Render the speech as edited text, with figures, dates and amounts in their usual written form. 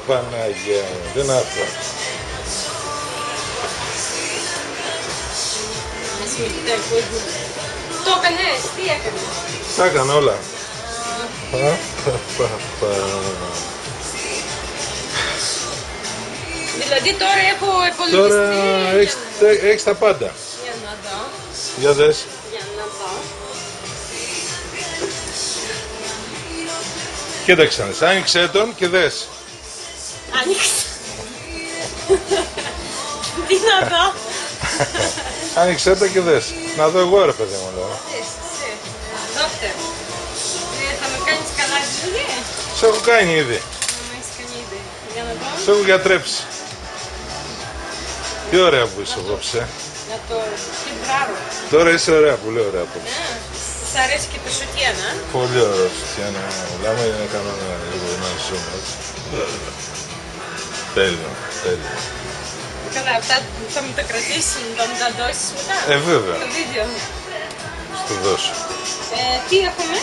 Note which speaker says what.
Speaker 1: Παναγία μου, τι να πω.
Speaker 2: Το έκανες, τι έκανες?
Speaker 1: Τα έκανα όλα.
Speaker 2: Δηλαδή τώρα έχω υπολογιστή.
Speaker 1: Τώρα έχεις τα πάντα.
Speaker 2: Για να δω.
Speaker 1: Για δες.
Speaker 2: Για να δω.
Speaker 1: Κοίταξε, άνοιξε τον και δες.
Speaker 2: Άνοιξε. Τι να δω.
Speaker 1: Άνοιξε τον και δες. Να δω εγώ ρε παιδί μου λέω.
Speaker 2: Δώστε. Θα με κάνεις καλά τη δουλειά.
Speaker 1: Σε έχω κάνει ήδη.
Speaker 2: Να με έχεις κάνει ήδη. Για να δω.
Speaker 1: Σε έχω γιατρέψει. Τι ωραία που είσαι απόψε.
Speaker 2: Να το... Τι μπράβο.
Speaker 1: Τώρα είσαι ωραία, πολύ ωραία απόψε.
Speaker 2: Σ' αρέσει και το σουτιένα.
Speaker 1: Πολύ ωραίο σουτιένα. Μιλάμε για να κάνω λίγο να ζούμε έτσι. Τέλειο, τέλειο.
Speaker 2: Καλά, αυτά θα μου τα κρατήσεις, θα μου τα δώσεις μετά.
Speaker 1: Βέβαια.
Speaker 2: Το βίντεο.
Speaker 1: Στο δώσω.
Speaker 2: Τι έχουμε?